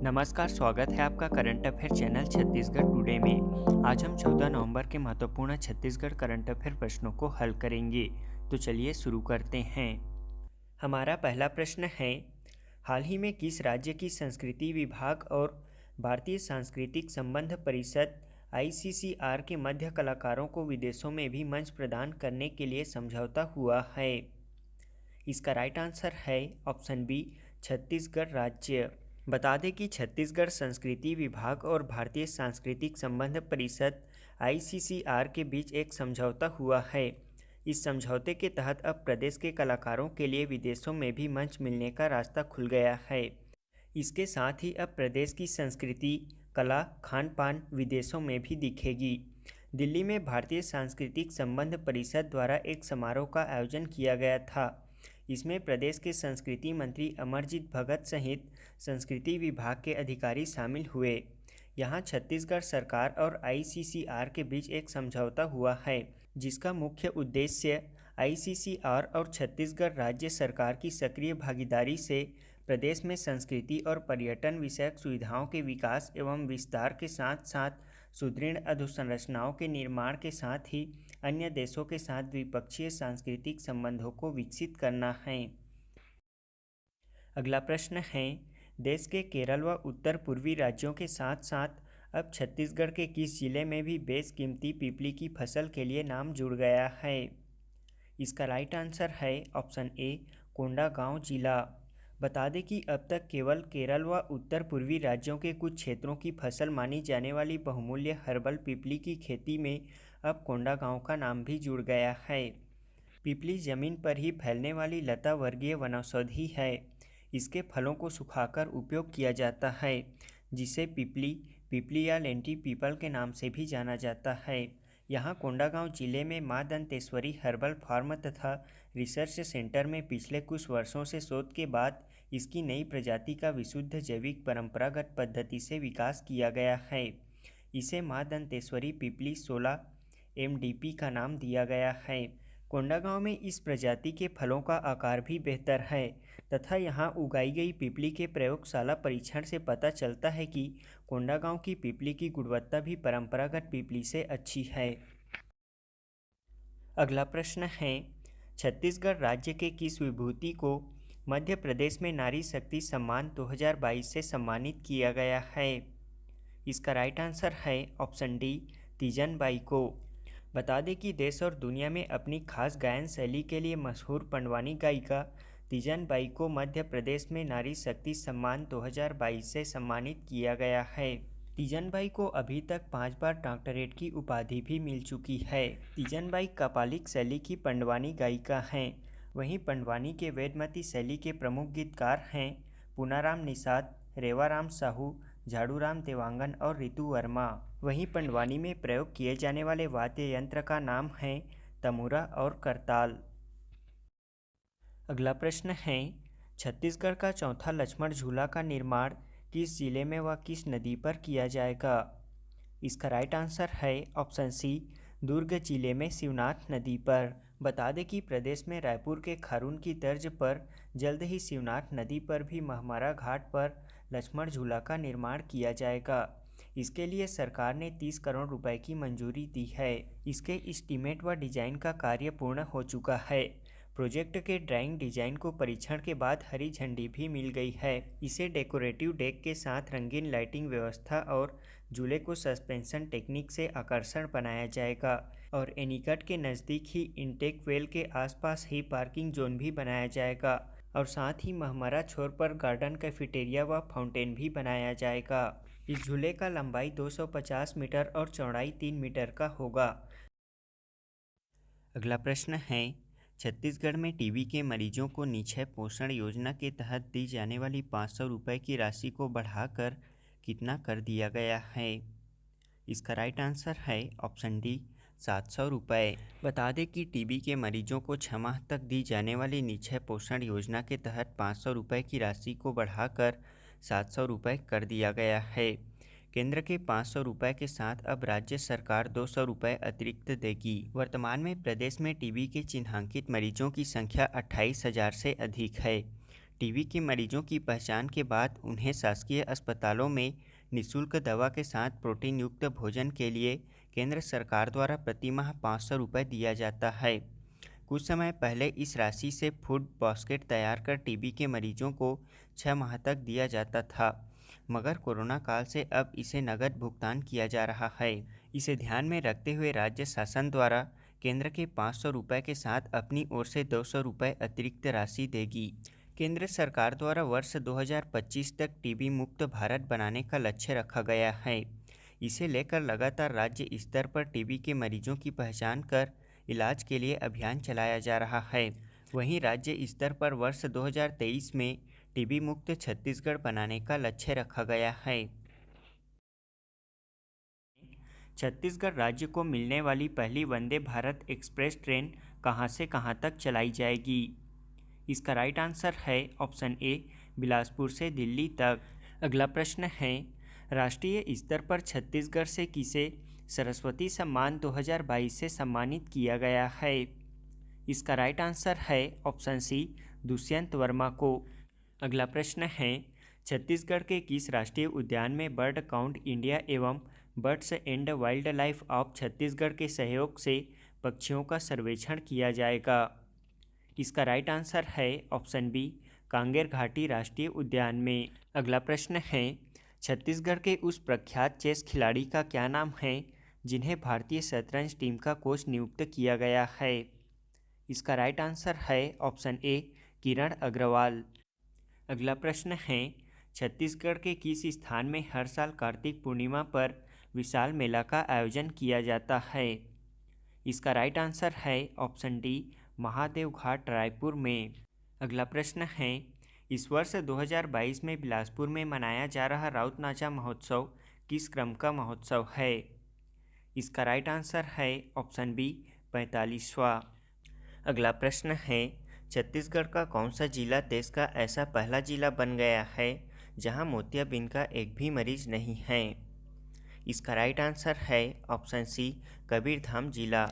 नमस्कार, स्वागत है आपका current affair channel Chhattisgarh today में। आज हम 14 नवंबर के महत्वपूर्ण छत्तीसगढ़ करंट अफेयर प्रश्नों को हल करेंगे। तो चलिए शुरू करते हैं। हमारा पहला प्रश्न है, हाल ही में किस राज्य की संस्कृति विभाग और भारतीय सांस्कृतिक संबंध परिषद ICCR के मध्य कलाकारों को विदेशों में भी मंच प्रदान करने के लिए समझौता हुआ है? इसका राइट आंसर है ऑप्शन बी, छत्तीसगढ़ राज्य। बता दें कि छत्तीसगढ़ संस्कृति विभाग और भारतीय सांस्कृतिक संबंध परिषद ICCR के बीच एक समझौता हुआ है। इस समझौते के तहत अब प्रदेश के कलाकारों के लिए विदेशों में भी मंच मिलने का रास्ता खुल गया है। इसके साथ ही अब प्रदेश की संस्कृति, कला, खान पान विदेशों में भी दिखेगी। दिल्ली में भारतीय सांस्कृतिक संबंध परिषद द्वारा एक समारोह का आयोजन किया गया था। इसमें प्रदेश के संस्कृति मंत्री अमरजीत भगत सहित संस्कृति विभाग के अधिकारी शामिल हुए। यहाँ छत्तीसगढ़ सरकार और ICCR के बीच एक समझौता हुआ है, जिसका मुख्य उद्देश्य ICCR और छत्तीसगढ़ राज्य सरकार की सक्रिय भागीदारी से प्रदेश में संस्कृति और पर्यटन विषयक सुविधाओं के विकास एवं विस्तार के साथ साथ सुदृढ़ अधोसंरचनाओं के निर्माण के साथ ही अन्य देशों के साथ द्विपक्षीय सांस्कृतिक संबंधों को विकसित करना है। अगला प्रश्न है, देश के केरल व उत्तर पूर्वी राज्यों के साथ साथ अब छत्तीसगढ़ के किस जिले में भी बेशकीमती पीपली की फसल के लिए नाम जुड़ गया है? इसका राइट आंसर है ऑप्शन ए, कोंडागांव जिला। बता दें कि अब तक केवल केरल व उत्तर पूर्वी राज्यों के कुछ क्षेत्रों की फसल मानी जाने वाली बहुमूल्य हर्बल पीपली की खेती में अब कोंडागांव का नाम भी जुड़ गया है। पीपली जमीन पर ही फैलने वाली लता वर्गीय वनौषधि है। इसके फलों को सुखाकर उपयोग किया जाता है, जिसे पीपली या लेंटी पीपल के नाम से भी जाना जाता है। यहाँ कोंडागांव जिले में मां दंतेश्वरी हर्बल फार्म तथा रिसर्च सेंटर में पिछले कुछ वर्षों से शोध के बाद इसकी नई प्रजाति का विशुद्ध जैविक परंपरागत पद्धति से विकास किया गया है। इसे मां दंतेश्वरी पीपली 16 MDP का नाम दिया गया है। कोंडागांव में इस प्रजाति के फलों का आकार भी बेहतर है तथा यहाँ उगाई गई पीपली के प्रयोगशाला परीक्षण से पता चलता है कि कोंडागांव की पीपली की गुणवत्ता भी परंपरागत पीपली से अच्छी है। अगला प्रश्न है, छत्तीसगढ़ राज्य के किस विभूति को मध्य प्रदेश में नारी शक्ति सम्मान 2022 से सम्मानित किया गया है? इसका राइट आंसर है ऑप्शन डी, तीजन बाई को। बता दें कि देश और दुनिया में अपनी खास गायन शैली के लिए मशहूर पंडवानी गायिका तीजन बाई को मध्य प्रदेश में नारी शक्ति सम्मान 2022 से सम्मानित किया गया है। तीजन बाई को अभी तक 5 बार डॉक्टरेट की उपाधि भी मिल चुकी है। तीजन बाई कपालिक शैली की पंडवानी गायिका हैं। वहीं पंडवानी के वेदमती शैली के प्रमुख गीतकार हैं पूनाराम निषाद, रेवाराम साहू, झाड़ूराम देवांगन और रितु वर्मा। वहीं पंडवानी में प्रयोग किए जाने वाले वाद्य यंत्र का नाम है तमुरा और करताल। अगला प्रश्न है, छत्तीसगढ़ का चौथा लक्ष्मण झूला का निर्माण किस जिले में व किस नदी पर किया जाएगा? इसका राइट आंसर है ऑप्शन सी, दुर्ग जिले में शिवनाथ नदी पर। बता दें कि प्रदेश में रायपुर के खारून की तर्ज पर जल्द ही शिवनाथ नदी पर भी महमारा घाट पर लक्ष्मण झूला का निर्माण किया जाएगा। इसके लिए सरकार ने 30 करोड़ रुपए की मंजूरी दी है। इसके एस्टीमेट व डिजाइन का कार्य पूर्ण हो चुका है। प्रोजेक्ट के ड्राइंग डिजाइन को परीक्षण के बाद हरी झंडी भी मिल गई है। इसे डेकोरेटिव डेक के साथ रंगीन लाइटिंग व्यवस्था और झूले को सस्पेंशन टेक्निक से आकर्षण बनाया जाएगा और एनीकट के नज़दीक ही इंटेक वेल के आसपास ही पार्किंग जोन भी बनाया जाएगा और साथ ही महमरा छोर पर गार्डन, कैफेटेरिया व फाउंटेन भी बनाया जाएगा। इस झूले का लंबाई 250 मीटर और चौड़ाई 3 मीटर का होगा। अगला प्रश्न है, छत्तीसगढ़ में टीबी के मरीजों को निक्षय पोषण योजना के तहत दी जाने वाली 500 रुपये की राशि को बढ़ाकर कितना कर दिया गया है? इसका राइट आंसर है ऑप्शन डी, 700 रुपये। बता दें कि टीबी के मरीजों को 6 माह तक दी जाने वाली निक्षय पोषण योजना के तहत 500 रुपये की राशि को बढ़ाकर 700 रुपये कर दिया गया है। केंद्र के 500 रुपये के साथ अब राज्य सरकार 200 रुपये अतिरिक्त देगी। वर्तमान में प्रदेश में टीबी के चिन्हांकित मरीजों की संख्या 28,000 से अधिक है। टीबी के मरीजों की पहचान के बाद उन्हें शासकीय अस्पतालों में निःशुल्क दवा के साथ प्रोटीन युक्त भोजन के लिए केंद्र सरकार द्वारा प्रति माह 500 रुपये दिया जाता है। कुछ समय पहले इस राशि से फूड बास्केट तैयार कर टीबी के मरीजों को 6 माह तक दिया जाता था, मगर कोरोना काल से अब इसे नकद भुगतान किया जा रहा है। इसे ध्यान में रखते हुए राज्य शासन द्वारा केंद्र के 500 रुपये के साथ अपनी ओर से 200 रुपये अतिरिक्त राशि देगी। केंद्र सरकार द्वारा वर्ष 2025 तक टीबी मुक्त भारत बनाने का लक्ष्य रखा गया है। इसे लेकर लगातार राज्य स्तर पर टीबी के मरीजों की पहचान कर इलाज के लिए अभियान चलाया जा रहा है। वहीं राज्य स्तर पर वर्ष 2023 में टीबी मुक्त छत्तीसगढ़ बनाने का लक्ष्य रखा गया है। छत्तीसगढ़ राज्य को मिलने वाली पहली वंदे भारत एक्सप्रेस ट्रेन कहां से कहां तक चलाई जाएगी? इसका राइट आंसर है ऑप्शन ए, बिलासपुर से दिल्ली तक। अगला प्रश्न है, राष्ट्रीय स्तर पर छत्तीसगढ़ से किसे सरस्वती सम्मान 2022 से सम्मानित किया गया है? इसका राइट आंसर है ऑप्शन सी, दुष्यंत वर्मा को। अगला प्रश्न है, छत्तीसगढ़ के किस राष्ट्रीय उद्यान में बर्ड काउंट इंडिया एवं birds and wild life of Chhattisgarh के सहयोग से पक्षियों का सर्वेक्षण किया जाएगा? इसका राइट आंसर है ऑप्शन बी, कांगेर घाटी राष्ट्रीय उद्यान में। अगला प्रश्न है, छत्तीसगढ़ के उस प्रख्यात चेस खिलाड़ी का क्या नाम है जिन्हें भारतीय शतरंज टीम का कोच नियुक्त किया गया है? इसका राइट आंसर है ऑप्शन ए, किरण अग्रवाल। अगला प्रश्न है, छत्तीसगढ़ के किस स्थान में हर साल कार्तिक पूर्णिमा पर विशाल मेला का आयोजन किया जाता है? इसका राइट आंसर है ऑप्शन डी, महादेव घाट रायपुर में। अगला प्रश्न है, इस वर्ष 2022 में बिलासपुर में मनाया जा रहा राउत नाचा महोत्सव किस क्रम का महोत्सव है? इसका राइट आंसर है ऑप्शन बी, 45वां। अगला प्रश्न है, छत्तीसगढ़ का कौन सा जिला देश का ऐसा पहला जिला बन गया है जहां मोतियाबिंद का एक भी मरीज नहीं है? इसका राइट आंसर है ऑप्शन सी, कबीरधाम जिला।